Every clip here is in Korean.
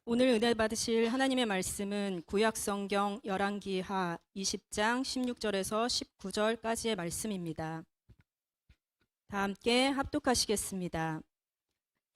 오늘 은혜 받으실 하나님의 말씀은 구약성경 열왕기하 20장 16절에서 19절까지의 말씀입니다. 다 함께 합독하시겠습니다.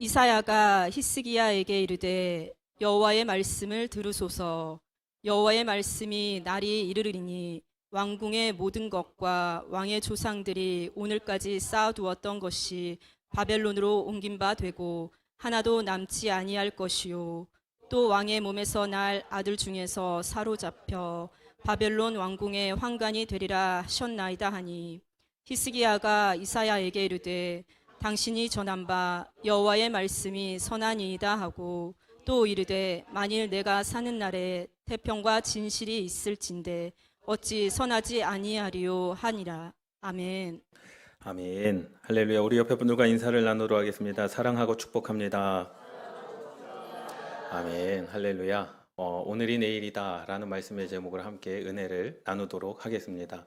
이사야가 히스기야에게 이르되 여호와의 말씀을 들으소서. 여호와의 말씀이 날이 이르리니 왕궁의 모든 것과 왕의 조상들이 오늘까지 쌓아두었던 것이 바벨론으로 옮긴 바 되고 하나도 남지 아니할 것이요 또 왕의 몸에서 날 아들 중에서 사로잡혀 바벨론 왕궁의 환관이 되리라 하셨나이다 하니 히스기야가 이사야에게 이르되 당신이 전한 바 여호와의 말씀이 선하니이다 하고 또 이르되 만일 내가 사는 날에 태평과 진실이 있을진데 어찌 선하지 아니하리요 하니라. 아멘. 아멘. 할렐루야. 우리 옆에 분들과 인사를 나누도록 하겠습니다. 사랑하고 축복합니다. 아멘. 할렐루야. 오늘이 내일이다 라는 말씀의 제목으로 함께 은혜를 나누도록 하겠습니다.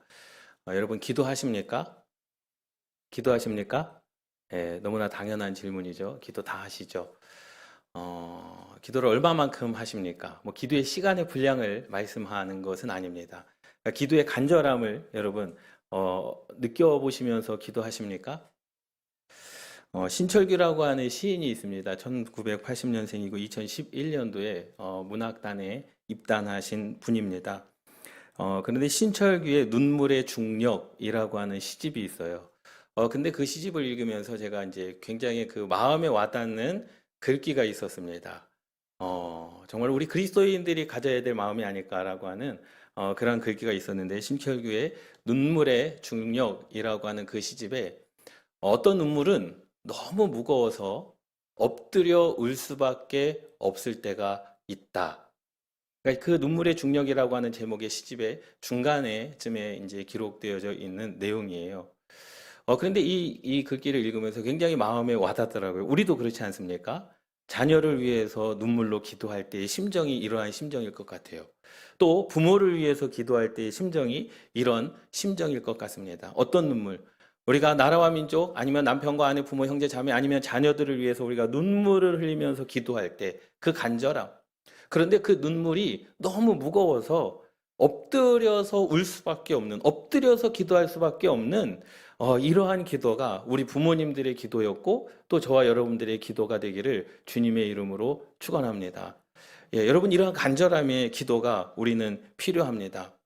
여러분 기도하십니까? 기도하십니까? 너무나 당연한 질문이죠. 기도 다 하시죠. 기도를 얼마만큼 하십니까? 기도의 시간의 분량을 말씀하는 것은 아닙니다. 그러니까 기도의 간절함을 여러분 느껴보시면서 기도하십니까? 신철규라고 하는 시인이 있습니다. 1980년생이고 2011년도에 문학단에 입단하신 분입니다. 그런데 신철규의 눈물의 중력이라고 하는 시집이 있어요. 근데 그 시집을 읽으면서 제가 이제 굉장히 그 마음에 와닿는 글귀가 있었습니다. 정말 우리 그리스도인들이 가져야 될 마음이 아닐까라고 하는 그런 글귀가 있었는데, 신철규의 눈물의 중력이라고 하는 그 시집에 어떤 눈물은 너무 무거워서 엎드려 울 수밖에 없을 때가 있다. 그러니까 그 눈물의 중력이라고 하는 제목의 시집의 중간에쯤에 이제 기록되어져 있는 내용이에요. 그런데 이 글귀를 읽으면서 굉장히 마음에 와닿더라고요. 우리도 그렇지 않습니까? 자녀를 위해서 눈물로 기도할 때의 심정이 이러한 심정일 것 같아요. 또 부모를 위해서 기도할 때의 심정이 이런 심정일 것 같습니다. 어떤 눈물? 우리가 나라와 민족, 아니면 남편과 아내, 부모, 형제, 자매, 아니면 자녀들을 위해서 우리가 눈물을 흘리면서 기도할 때 그 간절함. 그런데 그 눈물이 너무 무거워서 엎드려서 울 수밖에 없는, 엎드려서 기도할 수밖에 없는 이러한 기도가 우리 부모님들의 기도였고 또 저와 여러분들의 기도가 되기를 주님의 이름으로 축원합니다. 여러분, 이러한 간절함의 기도가 우리는 필요합니다.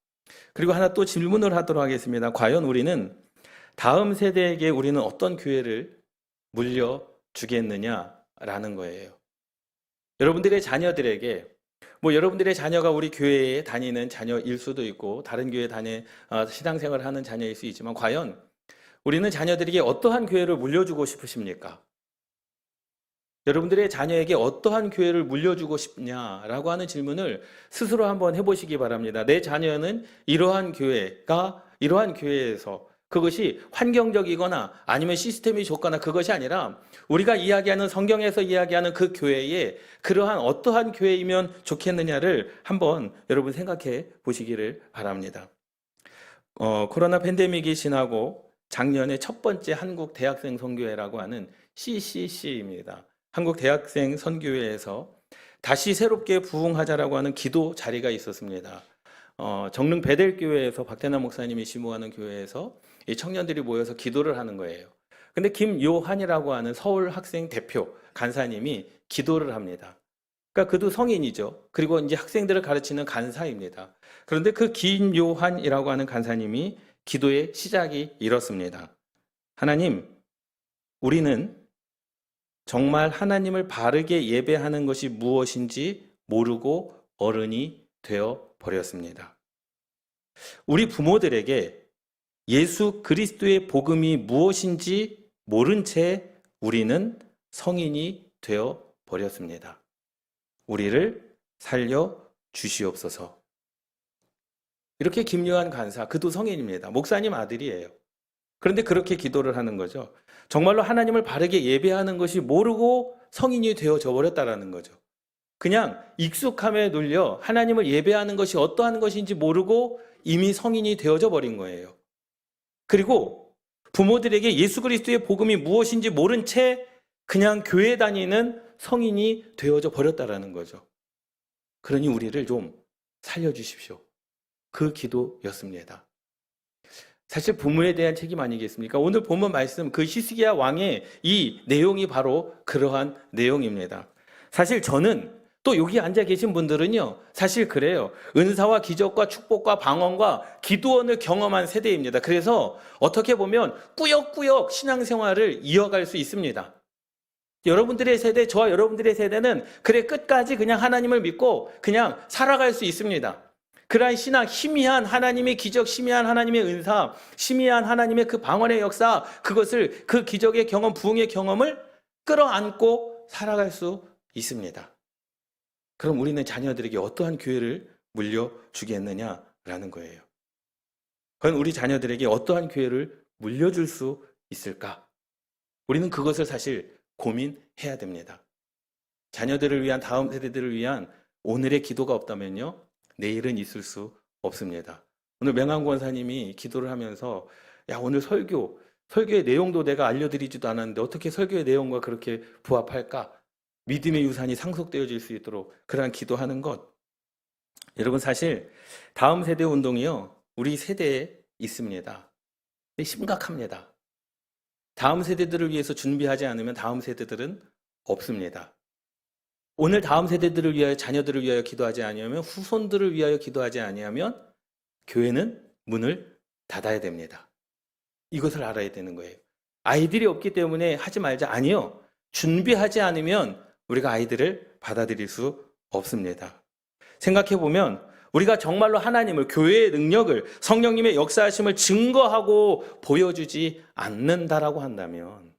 그리고 하나 또 질문을 하도록 하겠습니다. 과연 우리는 다음 세대에게 우리는 어떤 교회를 물려주겠느냐라는 거예요. 여러분들의 자녀들에게, 여러분들의 자녀가 우리 교회에 다니는 자녀일 수도 있고 다른 교회에 신앙생활을 하는 자녀일 수 있지만, 과연 우리는 자녀들에게 어떠한 교회를 물려주고 싶으십니까? 여러분들의 자녀에게 어떠한 교회를 물려주고 싶냐라고 하는 질문을 스스로 한번 해보시기 바랍니다. 내 자녀는 이러한 교회에서, 그것이 환경적이거나 아니면 시스템이 좋거나 그것이 아니라 우리가 이야기하는, 성경에서 이야기하는 그 교회에 그러한 어떠한 교회이면 좋겠느냐를 한번 여러분 생각해 보시기를 바랍니다. 코로나 팬데믹이 지나고 작년에 첫 번째 한국 대학생 선교회라고 하는 CCC입니다. 한국 대학생 선교회에서 다시 새롭게 부흥하자라고 하는 기도 자리가 있었습니다. 정릉 베델교회에서 박태남 목사님이 시무하는 교회에서 이 청년들이 모여서 기도를 하는 거예요. 근데 김요한이라고 하는 서울 학생 대표 간사님이 기도를 합니다. 그러니까 그도 성인이죠. 그리고 이제 학생들을 가르치는 간사입니다. 그런데 그 김요한이라고 하는 간사님이 기도의 시작이 이렇습니다. 하나님, 우리는 정말 하나님을 바르게 예배하는 것이 무엇인지 모르고 어른이 되어 버렸습니다. 우리 부모들에게 예수 그리스도의 복음이 무엇인지 모른 채 우리는 성인이 되어 버렸습니다. 우리를 살려 주시옵소서. 이렇게 김요한 간사, 그도 성인입니다. 목사님 아들이에요. 그런데 그렇게 기도를 하는 거죠. 정말로 하나님을 바르게 예배하는 것이 모르고 성인이 되어져 버렸다라는 거죠. 그냥 익숙함에 눌려 하나님을 예배하는 것이 어떠한 것인지 모르고 이미 성인이 되어져 버린 거예요. 그리고 부모들에게 예수 그리스도의 복음이 무엇인지 모른 채 그냥 교회 다니는 성인이 되어져 버렸다라는 거죠. 그러니 우리를 좀 살려주십시오. 그 기도였습니다. 사실 부모에 대한 책임 아니겠습니까? 오늘 본문 말씀 그 히스기야 왕의 이 내용이 바로 그러한 내용입니다. 사실 저는 또 여기 앉아 계신 분들은요, 사실 그래요. 은사와 기적과 축복과 방언과 기도원을 경험한 세대입니다. 그래서 어떻게 보면 꾸역꾸역 신앙생활을 이어갈 수 있습니다. 여러분들의 세대, 저와 여러분들의 세대는 그래 끝까지 그냥 하나님을 믿고 그냥 살아갈 수 있습니다. 그러한 신앙, 희미한 하나님의 기적, 희미한 하나님의 은사, 희미한 하나님의 그 방언의 역사, 그것을 그 기적의 경험, 부흥의 경험을 끌어안고 살아갈 수 있습니다. 그럼 우리는 자녀들에게 어떠한 기회를 물려주겠느냐라는 거예요. 그럼 우리 자녀들에게 어떠한 기회를 물려줄 수 있을까? 우리는 그것을 사실 고민해야 됩니다. 자녀들을 위한, 다음 세대들을 위한 오늘의 기도가 없다면요, 내일은 있을 수 없습니다. 오늘 명한 권사님이 기도를 하면서 야, 오늘 설교의 내용도 내가 알려드리지도 않았는데 어떻게 설교의 내용과 그렇게 부합할까? 믿음의 유산이 상속되어질 수 있도록 그러한 기도하는 것. 여러분, 사실 다음 세대 운동이요, 우리 세대에 있습니다. 근데 심각합니다. 다음 세대들을 위해서 준비하지 않으면 다음 세대들은 없습니다. 오늘 다음 세대들을 위하여, 자녀들을 위하여 기도하지 아니하면, 후손들을 위하여 기도하지 아니하면 교회는 문을 닫아야 됩니다. 이것을 알아야 되는 거예요. 아이들이 없기 때문에 하지 말자. 아니요. 준비하지 않으면 우리가 아이들을 받아들일 수 없습니다. 생각해보면 우리가 정말로 하나님을, 교회의 능력을, 성령님의 역사하심을 증거하고 보여주지 않는다라고 한다면,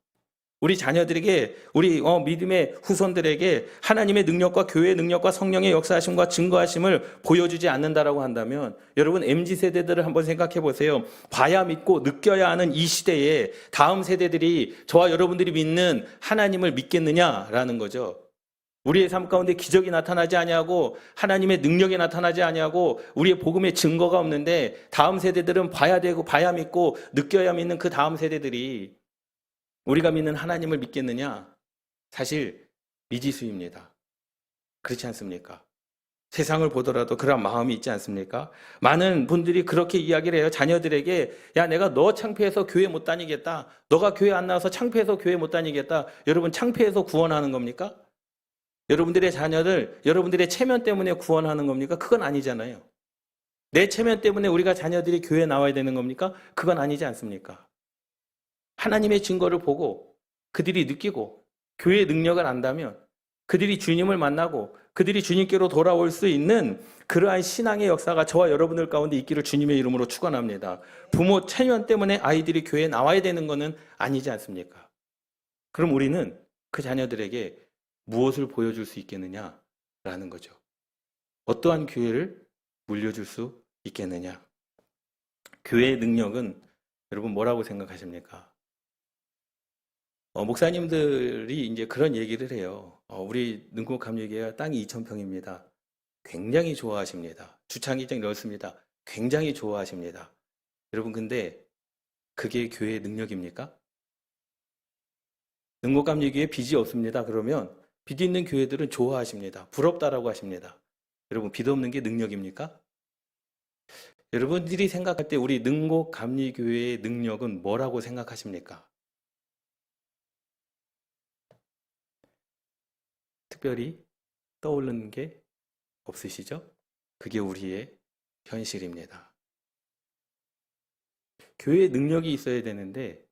우리 자녀들에게, 우리 믿음의 후손들에게 하나님의 능력과 교회의 능력과 성령의 역사하심과 증거하심을 보여주지 않는다라고 한다면, 여러분 MZ세대들을 한번 생각해 보세요. 봐야 믿고 느껴야 하는 이 시대에 다음 세대들이, 저와 여러분들이 믿는 하나님을 믿겠느냐라는 거죠. 우리의 삶 가운데 기적이 나타나지 아니하고 하나님의 능력이 나타나지 아니하고 우리의 복음의 증거가 없는데, 다음 세대들은 봐야 되고 봐야 믿고 느껴야 믿는 그 다음 세대들이 우리가 믿는 하나님을 믿겠느냐? 사실 미지수입니다. 그렇지 않습니까? 세상을 보더라도 그런 마음이 있지 않습니까? 많은 분들이 그렇게 이야기를 해요. 자녀들에게 야, 내가 너 창피해서 교회 못 다니겠다. 너가 교회 안 나와서 창피해서 교회 못 다니겠다. 여러분, 창피해서 구원하는 겁니까? 여러분들의 자녀들, 여러분들의 체면 때문에 구원하는 겁니까? 그건 아니잖아요. 내 체면 때문에 우리가 자녀들이 교회에 나와야 되는 겁니까? 그건 아니지 않습니까? 하나님의 증거를 보고 그들이 느끼고 교회의 능력을 안다면, 그들이 주님을 만나고 그들이 주님께로 돌아올 수 있는 그러한 신앙의 역사가 저와 여러분들 가운데 있기를 주님의 이름으로 축원합니다. 부모 체면 때문에 아이들이 교회에 나와야 되는 것은 아니지 않습니까? 그럼 우리는 그 자녀들에게 무엇을 보여줄 수 있겠느냐라는 거죠. 어떠한 기회를 물려줄 수 있겠느냐? 교회의 능력은 여러분 뭐라고 생각하십니까? 목사님들이 이제 그런 얘기를 해요. 우리 능곡감리교회가 땅이 2,000평입니다. 굉장히 좋아하십니다. 주차장이 넓습니다. 굉장히 좋아하십니다. 여러분, 근데 그게 교회의 능력입니까? 능곡감리교회에 빚이 없습니다. 그러면 빚 있는 교회들은 좋아하십니다. 부럽다라고 하십니다. 여러분, 빚 없는 게 능력입니까? 여러분들이 생각할 때 우리 능곡감리교회의 능력은 뭐라고 생각하십니까? 특별히 떠오르는 게 없으시죠? 그게 우리의 현실입니다. 교회의 능력이 있어야 되는데,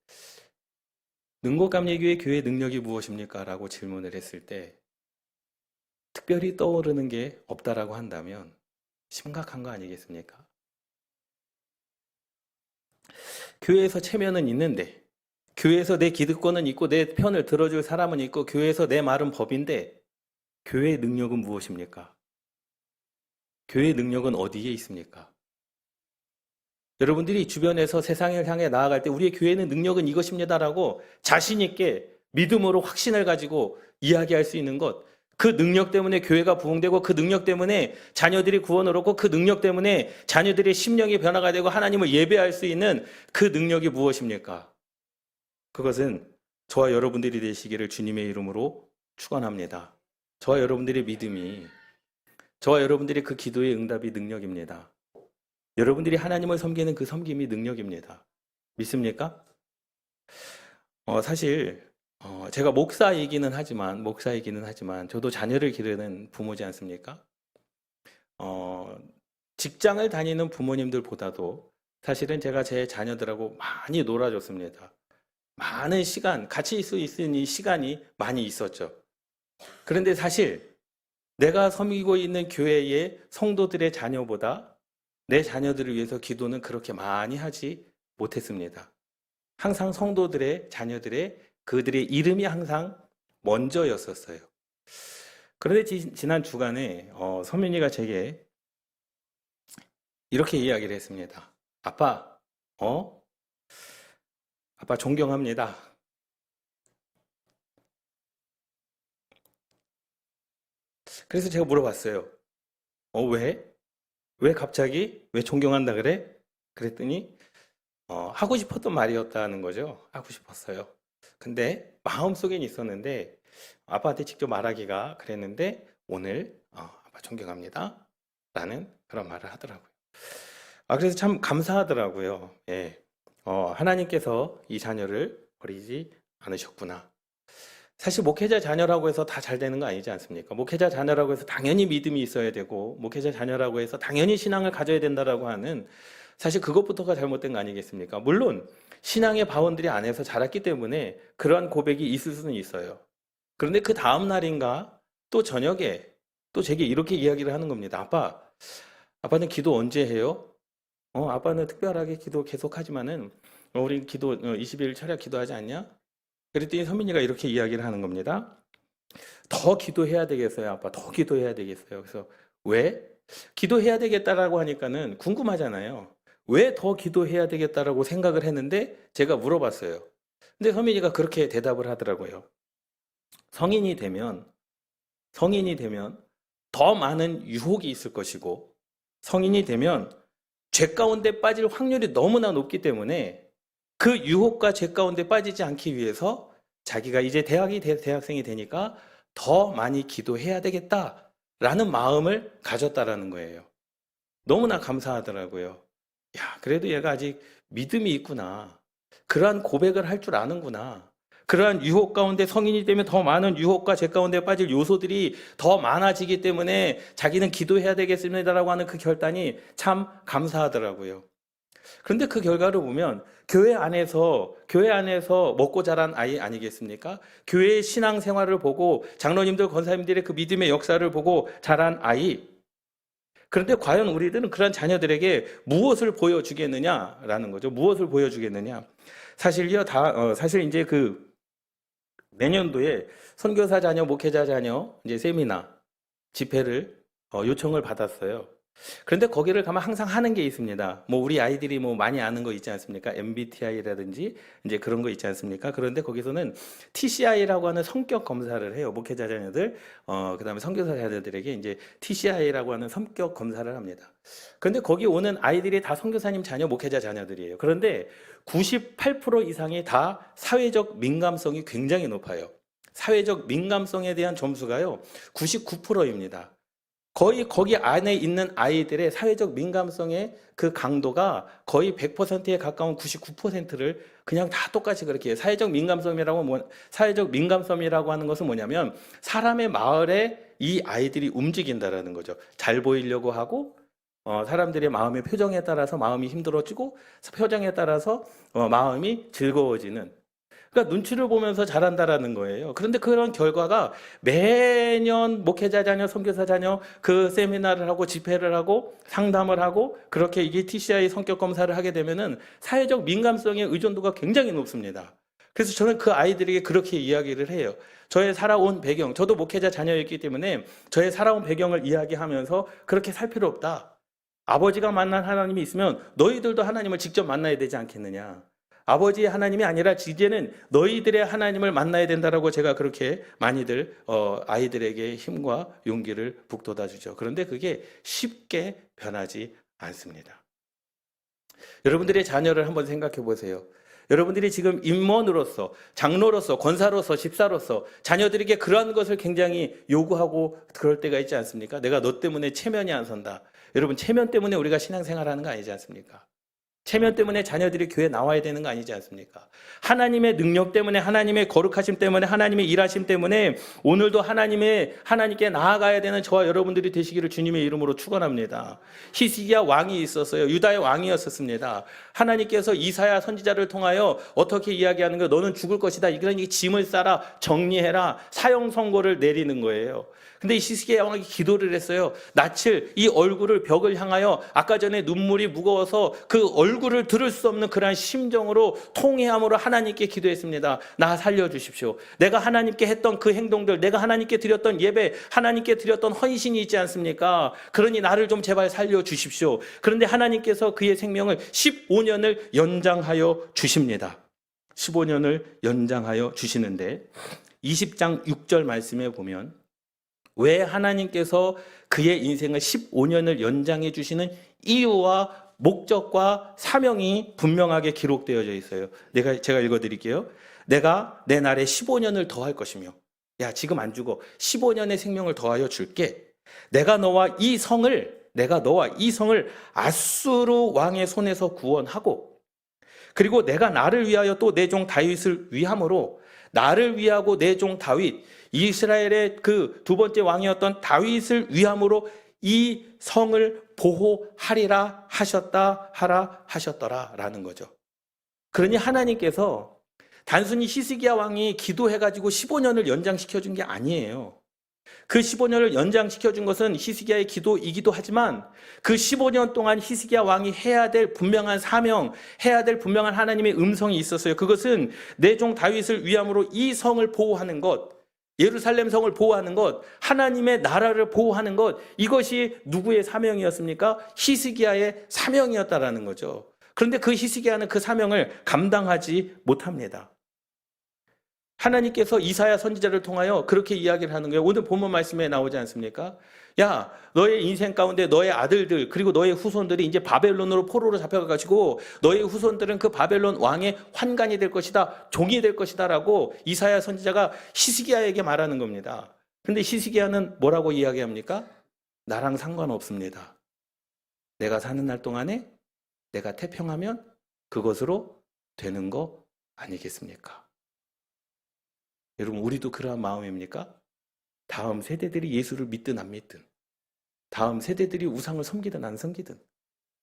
능곡감리교회 교회의 능력이 무엇입니까? 라고 질문을 했을 때 특별히 떠오르는 게 없다라고 한다면 심각한 거 아니겠습니까? 교회에서 체면은 있는데, 교회에서 내 기득권은 있고 내 편을 들어줄 사람은 있고 교회에서 내 말은 법인데, 교회의 능력은 무엇입니까? 교회의 능력은 어디에 있습니까? 여러분들이 주변에서 세상을 향해 나아갈 때 우리의 교회는 능력은 이것입니다라고 자신 있게 믿음으로 확신을 가지고 이야기할 수 있는 것, 그 능력 때문에 교회가 부흥되고 그 능력 때문에 자녀들이 구원을 얻고 그 능력 때문에 자녀들의 심령이 변화가 되고 하나님을 예배할 수 있는 그 능력이 무엇입니까? 그것은 저와 여러분들이 되시기를 주님의 이름으로 축원합니다. 저와 여러분들의 믿음이 저와 여러분들이 그 기도의 응답이 능력입니다. 여러분들이 하나님을 섬기는 그 섬김이 능력입니다. 믿습니까? 사실 제가 목사이기는 하지만 저도 자녀를 기르는 부모지 않습니까? 직장을 다니는 부모님들보다도 사실은 제가 제 자녀들하고 많이 놀아줬습니다. 많은 시간, 같이 있을 수 있는 시간이 많이 있었죠. 그런데 사실 내가 섬기고 있는 교회의 성도들의 자녀보다 내 자녀들을 위해서 기도는 그렇게 많이 하지 못했습니다. 항상 성도들의 자녀들의 그들의 이름이 항상 먼저였었어요. 그런데 지난 주간에 서민이가 제게 이렇게 이야기를 했습니다. 아빠, 아빠 존경합니다. 그래서 제가 물어봤어요. 왜? 왜 갑자기? 왜 존경한다 그래? 그랬더니 하고 싶었던 말이었다는 거죠. 하고 싶었어요. 근데 마음속엔 있었는데 아빠한테 직접 말하기가 그랬는데 오늘 아빠 존경합니다. 라는 그런 말을 하더라고요. 그래서 참 감사하더라고요. 예. 하나님께서 이 자녀를 버리지 않으셨구나. 사실 목회자 자녀라고 해서 다 잘 되는 거 아니지 않습니까? 목회자 자녀라고 해서 당연히 믿음이 있어야 되고 목회자 자녀라고 해서 당연히 신앙을 가져야 된다라고 하는 사실 그것부터가 잘못된 거 아니겠습니까? 물론 신앙의 바원들이 안에서 자랐기 때문에 그러한 고백이 있을 수는 있어요. 그런데 그 다음 날인가 또 저녁에 또 제게 이렇게 이야기를 하는 겁니다. 아빠는 기도 언제 해요? 아빠는 특별하게 기도 계속 하지만은 우리 기도 20일 철야 기도하지 않냐? 그랬더니 선민이가 이렇게 이야기를 하는 겁니다. 더 기도해야 되겠어요, 아빠. 더 기도해야 되겠어요. 그래서 왜? 기도해야 되겠다라고 하니까는 궁금하잖아요. 왜 더 기도해야 되겠다라고 생각을 했는데 제가 물어봤어요. 근데 선민이가 그렇게 대답을 하더라고요. 성인이 되면 더 많은 유혹이 있을 것이고 성인이 되면 죄 가운데 빠질 확률이 너무나 높기 때문에 그 유혹과 죄 가운데 빠지지 않기 위해서 자기가 이제 대학생이 되니까 더 많이 기도해야 되겠다라는 마음을 가졌다라는 거예요. 너무나 감사하더라고요. 야, 그래도 얘가 아직 믿음이 있구나. 그러한 고백을 할 줄 아는구나. 그러한 유혹 가운데 성인이 되면 더 많은 유혹과 죄 가운데 빠질 요소들이 더 많아지기 때문에 자기는 기도해야 되겠습니다라고 하는 그 결단이 참 감사하더라고요. 그런데 그 결과를 보면 교회 안에서 먹고 자란 아이 아니겠습니까? 교회의 신앙 생활을 보고 장로님들, 권사님들의 그 믿음의 역사를 보고 자란 아이. 그런데 과연 우리들은 그런 자녀들에게 무엇을 보여주겠느냐라는 거죠. 무엇을 보여주겠느냐? 사실 이제 그 내년도에 선교사 자녀, 목회자 자녀 이제 세미나 집회를 요청을 받았어요. 그런데 거기를 가면 항상 하는 게 있습니다. 우리 아이들이 많이 아는 거 있지 않습니까? MBTI라든지 이제 그런 거 있지 않습니까? 그런데 거기서는 TCI라고 하는 성격 검사를 해요. 목회자 자녀들, 그다음에 선교사 자녀들에게 이제 TCI라고 하는 성격 검사를 합니다. 그런데 거기 오는 아이들이 다 선교사님 자녀, 목회자 자녀들이에요. 그런데 98% 이상이 다 사회적 민감성이 굉장히 높아요. 사회적 민감성에 대한 점수가요, 99%입니다. 거의 거기 안에 있는 아이들의 사회적 민감성의 그 강도가 거의 100%에 가까운 99%를 그냥 다 똑같이 그렇게 해요. 사회적 민감성이라고 하는 것은 뭐냐면 사람의 마을에 이 아이들이 움직인다라는 거죠. 잘 보이려고 하고 사람들의 마음의 표정에 따라서 마음이 힘들어지고 표정에 따라서 마음이 즐거워지는, 그러니까 눈치를 보면서 자란다라는 거예요. 그런데 그런 결과가 매년 목회자 자녀, 선교사 자녀 그 세미나를 하고 집회를 하고 상담을 하고 그렇게 이게 TCI 성격 검사를 하게 되면은 사회적 민감성의 의존도가 굉장히 높습니다. 그래서 저는 그 아이들에게 그렇게 이야기를 해요. 저의 살아온 배경, 저도 목회자 자녀였기 때문에 저의 살아온 배경을 이야기하면서 그렇게 살 필요 없다. 아버지가 만난 하나님이 있으면 너희들도 하나님을 직접 만나야 되지 않겠느냐. 아버지의 하나님이 아니라 이제는 너희들의 하나님을 만나야 된다라고 제가 그렇게 많이들 아이들에게 힘과 용기를 북돋아 주죠. 그런데 그게 쉽게 변하지 않습니다. 여러분들의 자녀를 한번 생각해 보세요. 여러분들이 지금 임원으로서, 장로로서, 권사로서, 집사로서 자녀들에게 그러한 것을 굉장히 요구하고 그럴 때가 있지 않습니까? 내가 너 때문에 체면이 안 선다. 여러분, 체면 때문에 우리가 신앙생활하는 거 아니지 않습니까? 체면 때문에 자녀들이 교회 나와야 되는 거 아니지 않습니까? 하나님의 능력 때문에, 하나님의 거룩하심 때문에, 하나님의 일하심 때문에 오늘도 하나님께 나아가야 되는 저와 여러분들이 되시기를 주님의 이름으로 축원합니다. 히스기야 왕이 있었어요. 유다의 왕이었었습니다. 하나님께서 이사야 선지자를 통하여 어떻게 이야기하는 거예요? 너는 죽을 것이다. 이런 짐을 싸라, 정리해라, 사형 선고를 내리는 거예요. 근데 히스기야 왕이 기도를 했어요. 낯을, 이 얼굴을 벽을 향하여 아까 전에 눈물이 무거워서 그 얼굴을 들을 수 없는 그러한 심정으로 통회함으로 하나님께 기도했습니다. 나 살려주십시오. 내가 하나님께 했던 그 행동들, 내가 하나님께 드렸던 예배, 하나님께 드렸던 헌신이 있지 않습니까? 그러니 나를 좀 제발 살려주십시오. 그런데 하나님께서 그의 생명을 15년을 연장하여 주십니다. 15년을 연장하여 주시는데 20장 6절 말씀에 보면 왜 하나님께서 그의 인생을 15년을 연장해 주시는 이유와 목적과 사명이 분명하게 기록되어져 있어요. 제가 읽어드릴게요. 내가 내 날에 15년을 더할 것이며, 야 지금 안 죽어, 15년의 생명을 더하여 줄게. 내가 너와 이 성을 아수르 왕의 손에서 구원하고, 그리고 내가 나를 위하여 또 내 종 다윗을 위함으로, 나를 위하고 내 종 다윗, 이스라엘의 그 두 번째 왕이었던 다윗을 위함으로 이 성을 보호하리라 하셨더라라는 거죠. 그러니 하나님께서 단순히 히스기야 왕이 기도해가지고 15년을 연장시켜 준 게 아니에요. 그 15년을 연장시켜 준 것은 히스기야의 기도이기도 하지만 그 15년 동안 히스기야 왕이 해야 될 분명한 사명, 해야 될 분명한 하나님의 음성이 있었어요. 그것은 내 종 다윗을 위함으로 이 성을 보호하는 것, 예루살렘 성을 보호하는 것, 하나님의 나라를 보호하는 것, 이것이 누구의 사명이었습니까? 히스기야의 사명이었다라는 거죠. 그런데 그 히스기야는 그 사명을 감당하지 못합니다. 하나님께서 이사야 선지자를 통하여 그렇게 이야기를 하는 거예요. 오늘 본문 말씀에 나오지 않습니까? 야, 너의 인생 가운데 너의 아들들 그리고 너의 후손들이 이제 바벨론으로 포로로 잡혀가지고 너의 후손들은 그 바벨론 왕의 환관이 될 것이다, 종이 될 것이다 라고 이사야 선지자가 히스기야에게 말하는 겁니다. 그런데 히스기야는 뭐라고 이야기합니까? 나랑 상관없습니다. 내가 사는 날 동안에 내가 태평하면 그것으로 되는 거 아니겠습니까? 여러분, 우리도 그러한 마음입니까? 다음 세대들이 예수를 믿든 안 믿든, 다음 세대들이 우상을 섬기든 안 섬기든,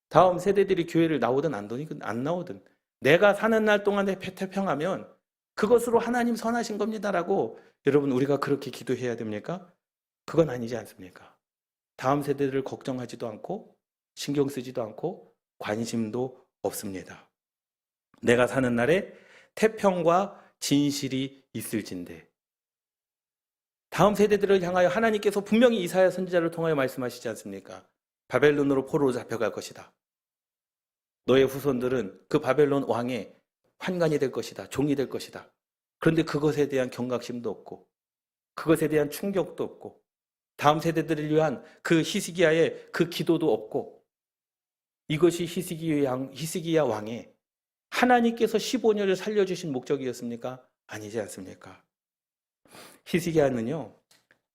다음 세대들이 교회를 나오든 안 나오든 내가 사는 날 동안에 태평하면 그것으로 하나님 선하신 겁니다라고 여러분 우리가 그렇게 기도해야 됩니까? 그건 아니지 않습니까? 다음 세대들을 걱정하지도 않고 신경 쓰지도 않고 관심도 없습니다. 내가 사는 날에 태평과 진실이 있을진데, 다음 세대들을 향하여 하나님께서 분명히 이사야 선지자를 통하여 말씀하시지 않습니까? 바벨론으로 포로로 잡혀갈 것이다. 너의 후손들은 그 바벨론 왕의 환관이 될 것이다. 종이 될 것이다. 그런데 그것에 대한 경각심도 없고 그것에 대한 충격도 없고 다음 세대들을 위한 그 히스기야의 그 기도도 없고, 이것이 히스기야 왕의 하나님께서 15년을 살려주신 목적이었습니까? 아니지 않습니까? 히스기야는요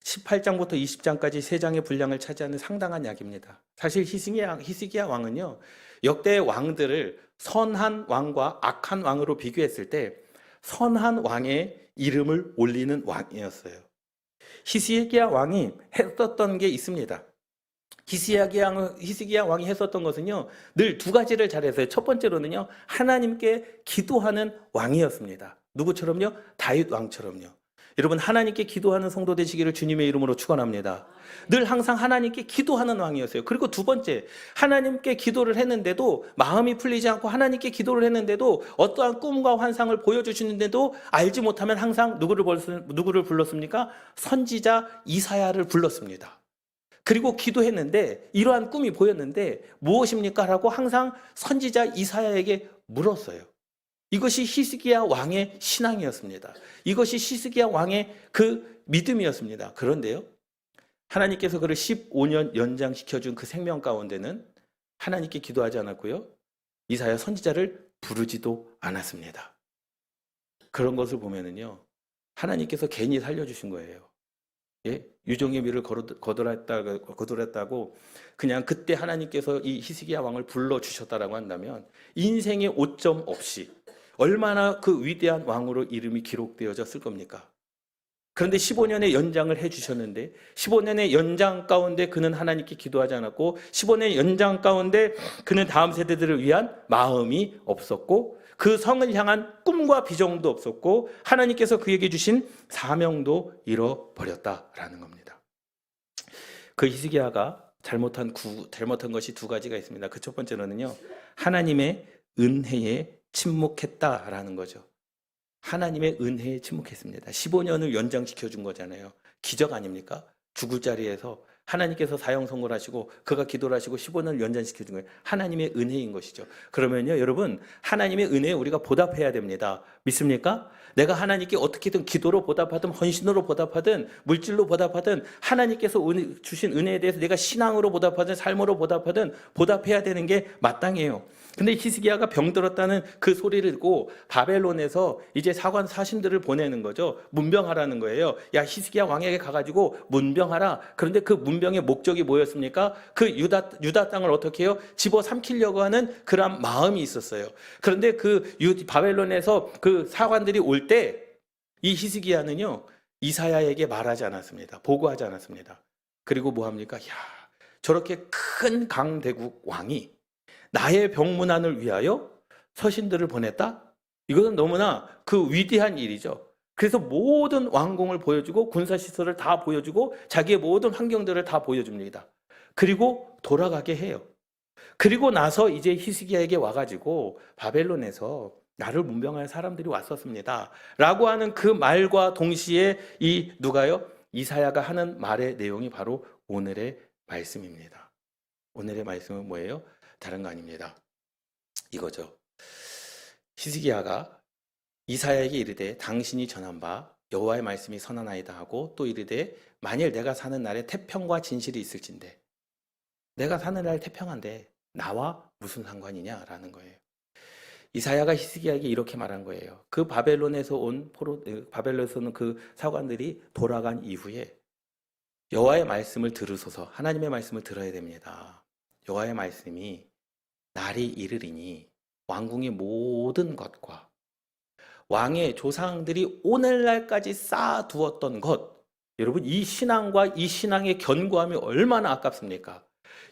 18장부터 20장까지 3장의 분량을 차지하는 상당한 약입니다. 사실 히스기야 왕은요 역대 왕들을 선한 왕과 악한 왕으로 비교했을 때 선한 왕의 이름을 올리는 왕이었어요. 히스기야 왕이 했었던 게 있습니다. 히스기야 왕이 했었던 것은요 늘 두 가지를 잘했어요. 첫 번째로는요 하나님께 기도하는 왕이었습니다. 누구처럼요? 다윗 왕처럼요. 여러분, 하나님께 기도하는 성도 되시기를 주님의 이름으로 축원합니다. 늘 항상 하나님께 기도하는 왕이었어요. 그리고 두 번째, 하나님께 기도를 했는데도 마음이 풀리지 않고 하나님께 기도를 했는데도 어떠한 꿈과 환상을 보여주시는데도 알지 못하면 항상 누구를 불렀습니까? 선지자 이사야를 불렀습니다. 그리고 기도했는데 이러한 꿈이 보였는데 무엇입니까? 라고 항상 선지자 이사야에게 물었어요. 이것이 히스기야 왕의 신앙이었습니다. 이것이 히스기야 왕의 그 믿음이었습니다. 그런데요, 하나님께서 그를 15년 연장시켜준 그 생명 가운데는 하나님께 기도하지 않았고요, 이사야 선지자를 부르지도 않았습니다. 그런 것을 보면은요, 하나님께서 괜히 살려주신 거예요. 예? 유종의 미를 거둘렀다고 그냥 그때 하나님께서 이 히스기야 왕을 불러주셨다라고 한다면 인생의 오점 없이 얼마나 그 위대한 왕으로 이름이 기록되어졌을 겁니까? 그런데 15년의 연장을 해주셨는데 15년의 연장 가운데 그는 하나님께 기도하지 않았고 15년의 연장 가운데 그는 다음 세대들을 위한 마음이 없었고 그 성을 향한 꿈과 비전도 없었고 하나님께서 그에게 주신 사명도 잃어버렸다라는 겁니다. 그 히스기야가 잘못한 것이 두 가지가 있습니다. 그 첫 번째로는요, 하나님의 은혜에 침묵했다라는 거죠. 하나님의 은혜에 침묵했습니다. 15년을 연장시켜 준 거잖아요. 기적 아닙니까? 죽을 자리에서 하나님께서 사형 선고하시고 그가 기도를 하시고 15년을 연장시켜 준 거예요. 하나님의 은혜인 것이죠. 그러면요, 여러분, 하나님의 은혜에 우리가 보답해야 됩니다. 믿습니까? 내가 하나님께 어떻게든 기도로 보답하든 헌신으로 보답하든 물질로 보답하든 하나님께서 주신 은혜에 대해서 내가 신앙으로 보답하든 삶으로 보답하든 보답해야 되는 게 마땅해요. 근데 히스기야가 병들었다는 그 소리를 듣고 바벨론에서 이제 사관 사신들을 보내는 거죠. 문병하라는 거예요. 야, 히스기야 왕에게 가가지고 문병하라. 그런데 그 문병의 목적이 뭐였습니까? 그 유다 땅을 어떻게 해요? 집어삼키려고 하는 그런 마음이 있었어요. 그런데 그 바벨론에서 그 사관들이 올 때 이 히스기야는요, 이사야에게 말하지 않았습니다. 보고하지 않았습니다. 그리고 뭐 합니까? 야, 저렇게 큰 강대국 왕이 나의 병문안을 위하여 서신들을 보냈다? 이것은 너무나 그 위대한 일이죠. 그래서 모든 왕궁을 보여주고 군사시설을 다 보여주고 자기의 모든 환경들을 다 보여줍니다. 그리고 돌아가게 해요. 그리고 나서 이제 히스기야에게 와가지고 바벨론에서 나를 문병할 사람들이 왔었습니다. 라고 하는 그 말과 동시에 누가요? 이사야가 하는 말의 내용이 바로 오늘의 말씀입니다. 오늘의 말씀은 뭐예요? 다른 거 아닙니다. 이거죠. 히스기야가 이사야에게 이르되 당신이 전한 바 여호와의 말씀이 선하나이다 하고 또 이르되 만일 내가 사는 날에 태평과 진실이 있을진데 내가 사는 날 태평한데 나와 무슨 상관이냐라는 거예요. 이사야가 히스기야에게 이렇게 말한 거예요. 그 바벨론에서 온 바벨론에서는 그 사관들이 돌아간 이후에 여호와의 말씀을 들으소서. 하나님의 말씀을 들어야 됩니다. 여호와의 말씀이 날이 이르리니 왕궁의 모든 것과 왕의 조상들이 오늘날까지 쌓아두었던 것, 여러분 이 신앙과 이 신앙의 견고함이 얼마나 아깝습니까?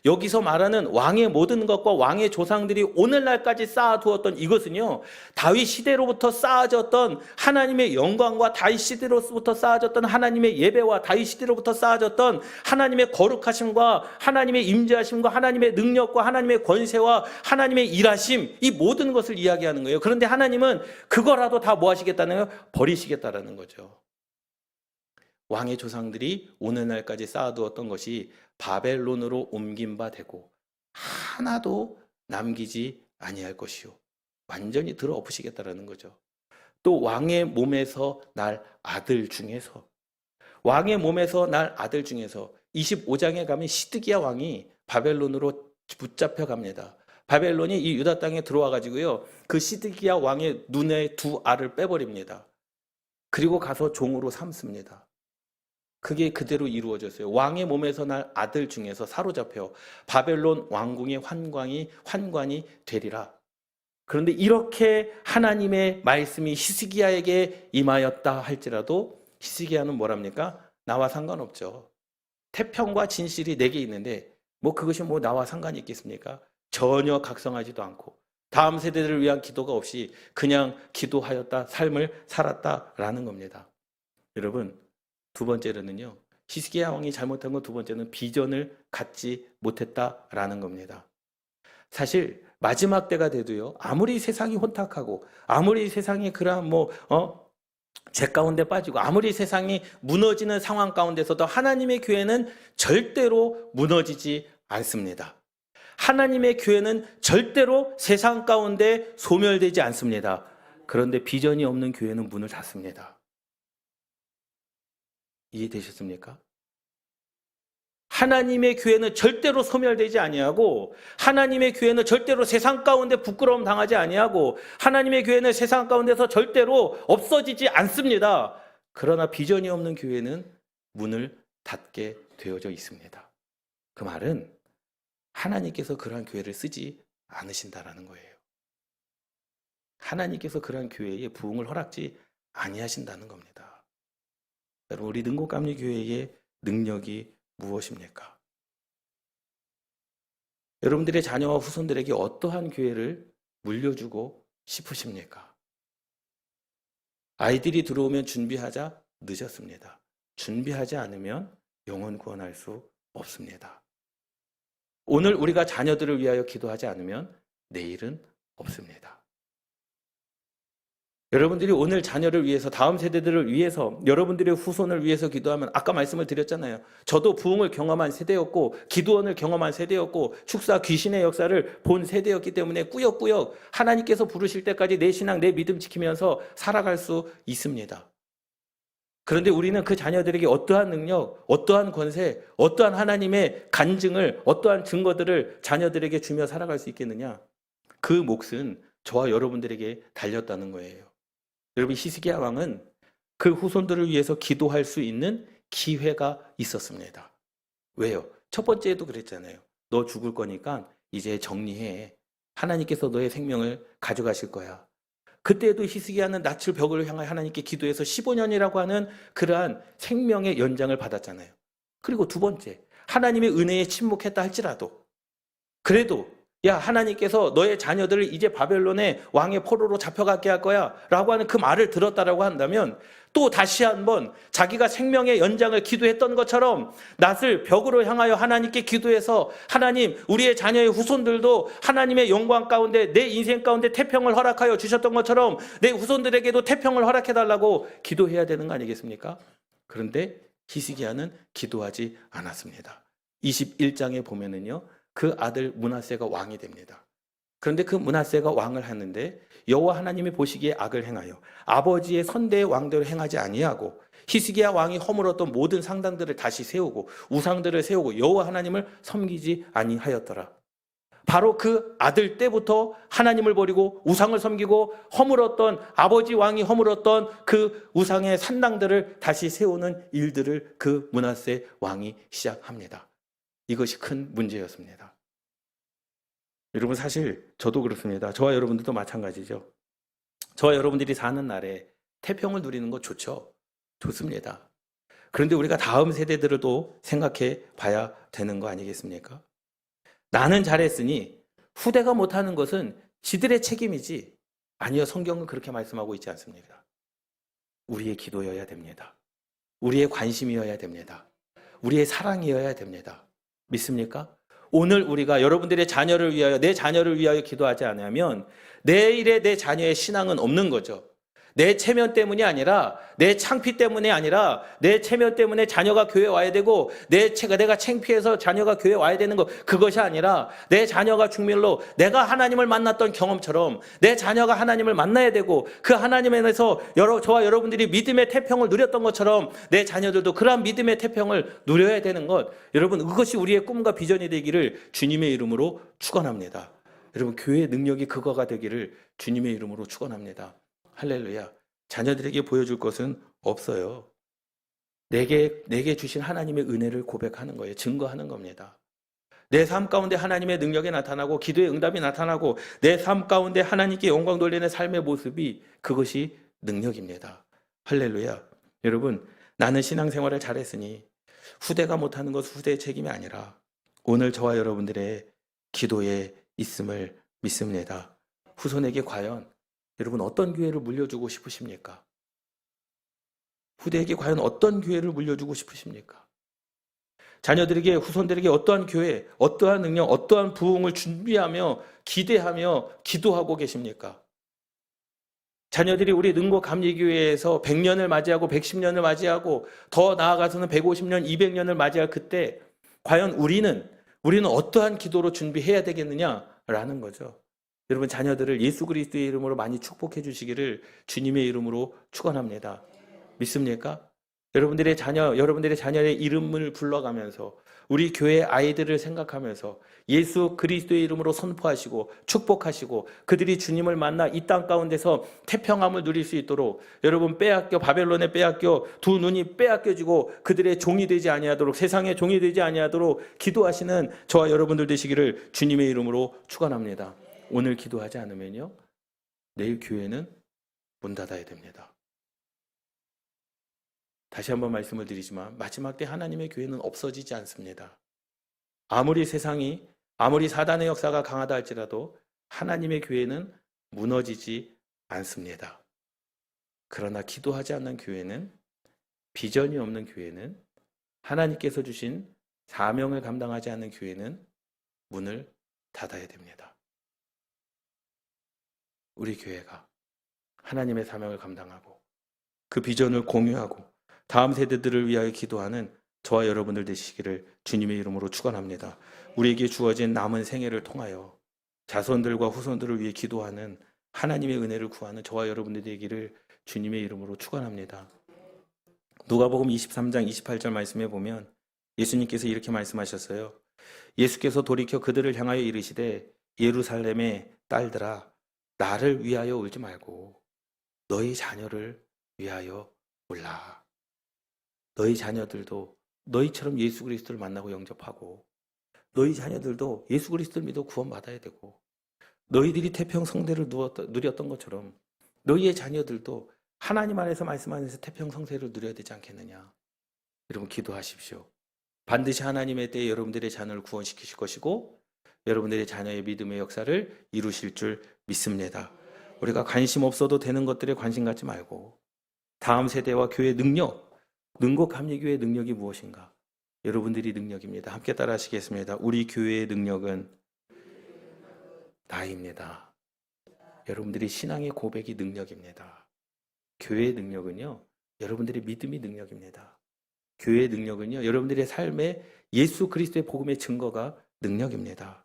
여기서 말하는 왕의 모든 것과 왕의 조상들이 오늘날까지 쌓아두었던 이것은요, 다윗 시대로부터 쌓아졌던 하나님의 영광과 다윗 시대로부터 쌓아졌던 하나님의 예배와 다윗 시대로부터 쌓아졌던 하나님의 거룩하심과 하나님의 임재하심과 하나님의 능력과 하나님의 권세와 하나님의 일하심, 이 모든 것을 이야기하는 거예요. 그런데 하나님은 그거라도 다 뭐 하시겠다는 거예요? 버리시겠다라는 거죠. 왕의 조상들이 오늘날까지 쌓아두었던 것이 바벨론으로 옮긴 바 되고 하나도 남기지 아니할 것이요. 완전히 들어엎으시겠다라는 거죠. 또 왕의 몸에서 날 아들 중에서 25장에 가면 시드기야 왕이 바벨론으로 붙잡혀 갑니다. 바벨론이 이 유다 땅에 들어와 가지고요, 그 시드기야 왕의 눈에 두 알을 빼버립니다. 그리고 가서 종으로 삼습니다. 그게 그대로 이루어졌어요. 왕의 몸에서 날 아들 중에서 사로잡혀 바벨론 왕궁의 환관이 되리라. 그런데 이렇게 하나님의 말씀이 히스기야에게 임하였다 할지라도 히스기야는 뭐랍니까? 나와 상관없죠. 태평과 진실이 내게 있는데 뭐 그것이 뭐 나와 상관이 있겠습니까? 전혀 각성하지도 않고 다음 세대들을 위한 기도가 없이 그냥 기도하였다, 삶을 살았다라는 겁니다. 여러분, 두 번째로는요, 히스기야 왕이 잘못한 건 두 번째는 비전을 갖지 못했다라는 겁니다. 사실 마지막 때가 돼도요, 아무리 세상이 혼탁하고 아무리 세상이 그러한 죄 가운데 빠지고 아무리 세상이 무너지는 상황 가운데서도 하나님의 교회는 절대로 무너지지 않습니다. 하나님의 교회는 절대로 세상 가운데 소멸되지 않습니다. 그런데 비전이 없는 교회는 문을 닫습니다. 이해되셨습니까? 하나님의 교회는 절대로 소멸되지 아니하고, 하나님의 교회는 절대로 세상 가운데 부끄러움 당하지 아니하고, 하나님의 교회는 세상 가운데서 절대로 없어지지 않습니다. 그러나 비전이 없는 교회는 문을 닫게 되어져 있습니다. 그 말은 하나님께서 그러한 교회를 쓰지 않으신다라는 거예요. 하나님께서 그러한 교회에 부흥을 허락지 아니하신다는 겁니다. 여러분, 우리 능곡감리 교회의 능력이 무엇입니까? 여러분들의 자녀와 후손들에게 어떠한 교회를 물려주고 싶으십니까? 아이들이 들어오면 준비하자, 늦었습니다. 준비하지 않으면 영혼 구원할 수 없습니다. 오늘 우리가 자녀들을 위하여 기도하지 않으면 내일은 없습니다. 여러분들이 오늘 자녀를 위해서, 다음 세대들을 위해서, 여러분들의 후손을 위해서 기도하면, 아까 말씀을 드렸잖아요. 저도 부흥을 경험한 세대였고, 기도원을 경험한 세대였고, 축사 귀신의 역사를 본 세대였기 때문에 꾸역꾸역 하나님께서 부르실 때까지 내 신앙, 내 믿음 지키면서 살아갈 수 있습니다. 그런데 우리는 그 자녀들에게 어떠한 능력, 어떠한 권세, 어떠한 하나님의 간증을, 어떠한 증거들을 자녀들에게 주며 살아갈 수 있겠느냐? 그 몫은 저와 여러분들에게 달렸다는 거예요. 여러분, 히스기야 왕은 그 후손들을 위해서 기도할 수 있는 기회가 있었습니다. 왜요? 첫 번째에도 그랬잖아요. 너 죽을 거니까 이제 정리해. 하나님께서 너의 생명을 가져가실 거야. 그때에도 히스기야는 낯을 벽을 향하여 하나님께 기도해서 15년이라고 하는 그러한 생명의 연장을 받았잖아요. 그리고 두 번째, 하나님의 은혜에 침묵했다 할지라도, 그래도 야, 하나님께서 너의 자녀들을 이제 바벨론의 왕의 포로로 잡혀가게 할 거야 라고 하는 그 말을 들었다라고 한다면, 또 다시 한번 자기가 생명의 연장을 기도했던 것처럼 낯을 벽으로 향하여 하나님께 기도해서, 하나님, 우리의 자녀의 후손들도 하나님의 영광 가운데, 내 인생 가운데 태평을 허락하여 주셨던 것처럼 내 후손들에게도 태평을 허락해달라고 기도해야 되는 거 아니겠습니까? 그런데 히스기야는 기도하지 않았습니다. 21장에 보면은요, 그 아들 므낫세가 왕이 됩니다. 그런데 그 므낫세가 왕을 하는데 여호와 하나님이 보시기에 악을 행하여 아버지의 선대의 왕대로 행하지 아니하고, 히스기야 왕이 허물었던 모든 상당들을 다시 세우고 우상들을 세우고 여호와 하나님을 섬기지 아니하였더라. 바로 그 아들 때부터 하나님을 버리고 우상을 섬기고 허물었던, 아버지 왕이 허물었던 그 우상의 산당들을 다시 세우는 일들을 그 므낫세 왕이 시작합니다. 이것이 큰 문제였습니다. 여러분, 사실 저도 그렇습니다. 저와 여러분들도 마찬가지죠. 저와 여러분들이 사는 날에 태평을 누리는 거 좋죠. 좋습니다. 그런데 우리가 다음 세대들을 또 생각해 봐야 되는 거 아니겠습니까? 나는 잘했으니 후대가 못하는 것은 지들의 책임이지. 아니요, 성경은 그렇게 말씀하고 있지 않습니다. 우리의 기도여야 됩니다. 우리의 관심이어야 됩니다. 우리의 사랑이어야 됩니다. 믿습니까? 오늘 우리가 여러분들의 자녀를 위하여, 내 자녀를 위하여 기도하지 않으면 내일의 내 자녀의 신앙은 없는 거죠. 내 체면 때문이 아니라, 내 창피 때문이 아니라, 내 체면 때문에 자녀가 교회 와야 되고, 내가 창피해서 자녀가 교회 와야 되는 것, 그것이 아니라 내 자녀가 중밀로 내가 하나님을 만났던 경험처럼 내 자녀가 하나님을 만나야 되고, 그 하나님에 대해서 저와 여러분들이 믿음의 태평을 누렸던 것처럼 내 자녀들도 그러한 믿음의 태평을 누려야 되는 것, 여러분, 그것이 우리의 꿈과 비전이 되기를 주님의 이름으로 축원합니다. 여러분, 교회의 능력이 그거가 되기를 주님의 이름으로 축원합니다. 할렐루야. 자녀들에게 보여줄 것은 없어요. 내게 주신 하나님의 은혜를 고백하는 거예요. 증거하는 겁니다. 내 삶 가운데 하나님의 능력이 나타나고 기도의 응답이 나타나고 내 삶 가운데 하나님께 영광 돌리는 삶의 모습이, 그것이 능력입니다. 할렐루야. 여러분, 나는 신앙생활을 잘했으니 후대가 못하는 것은 후대의 책임이 아니라 오늘 저와 여러분들의 기도에 있음을 믿습니다. 후손에게 과연 여러분 어떤 기회를 물려주고 싶으십니까? 후대에게 과연 어떤 기회를 물려주고 싶으십니까? 자녀들에게, 후손들에게 어떠한 교회, 어떠한 능력, 어떠한 부흥을 준비하며 기대하며 기도하고 계십니까? 자녀들이 우리 능곡감리교회에서 100년을 맞이하고 110년을 맞이하고 더 나아가서는 150년, 200년을 맞이할 그때 과연 우리는 어떠한 기도로 준비해야 되겠느냐라는 거죠. 여러분, 자녀들을 예수 그리스도의 이름으로 많이 축복해 주시기를 주님의 이름으로 축원합니다. 믿습니까? 여러분들의 자녀의 이름을 불러가면서 우리 교회 아이들을 생각하면서 예수 그리스도의 이름으로 선포하시고 축복하시고 그들이 주님을 만나 이 땅 가운데서 태평함을 누릴 수 있도록 여러분 바벨론에 빼앗겨 두 눈이 빼앗겨지고 그들의 종이 되지 아니하도록 세상의 종이 되지 아니하도록 기도하시는 저와 여러분들 되시기를 주님의 이름으로 축원합니다. 오늘 기도하지 않으면요 내일 교회는 문 닫아야 됩니다. 다시 한번 말씀을 드리지만 마지막 때 하나님의 교회는 없어지지 않습니다. 아무리 세상이 아무리 사단의 역사가 강하다 할지라도 하나님의 교회는 무너지지 않습니다. 그러나 기도하지 않는 교회는 비전이 없는 교회는 하나님께서 주신 사명을 감당하지 않는 교회는 문을 닫아야 됩니다. 우리 교회가 하나님의 사명을 감당하고 그 비전을 공유하고 다음 세대들을 위하여 기도하는 저와 여러분들 되시기를 주님의 이름으로 축원합니다. 우리에게 주어진 남은 생애를 통하여 자손들과 후손들을 위해 기도하는 하나님의 은혜를 구하는 저와 여러분들 되기를 주님의 이름으로 축원합니다. 누가복음 23장 28절 말씀에 보면 예수님께서 이렇게 말씀하셨어요. 예수께서 돌이켜 그들을 향하여 이르시되 예루살렘의 딸들아 나를 위하여 울지 말고 너희 자녀를 위하여 울라. 너희 자녀들도 너희처럼 예수 그리스도를 만나고 영접하고 너희 자녀들도 예수 그리스도를 믿어 구원받아야 되고 너희들이 태평성대를 누렸던 것처럼 너희의 자녀들도 하나님 안에서 말씀 안에서 태평성대를 누려야 되지 않겠느냐. 여러분 기도하십시오. 반드시 하나님의 때에 여러분들의 자녀를 구원시키실 것이고 여러분들의 자녀의 믿음의 역사를 이루실 줄 믿습니다. 우리가 관심 없어도 되는 것들에 관심 갖지 말고 다음 세대와 교회의 능곡함리교회의 능력이 무엇인가? 여러분들이 능력입니다. 함께 따라 하시겠습니다. 우리 교회의 능력은 나입니다. 여러분들이 신앙의 고백이 능력입니다. 교회의 능력은요, 여러분들의 믿음이 능력입니다. 교회의 능력은요, 여러분들의 삶에 예수 그리스도의 복음의 증거가 능력입니다.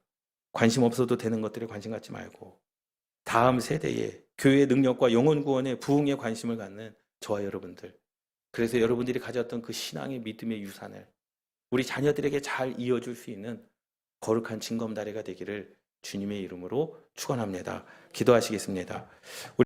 관심 없어도 되는 것들에 관심 갖지 말고 다음 세대에 교회의 능력과 영혼 구원의 부흥에 관심을 갖는 저와 여러분들, 그래서 여러분들이 가졌던 그 신앙의 믿음의 유산을 우리 자녀들에게 잘 이어줄 수 있는 거룩한 징검다리가 되기를 주님의 이름으로 축원합니다. 기도하시겠습니다.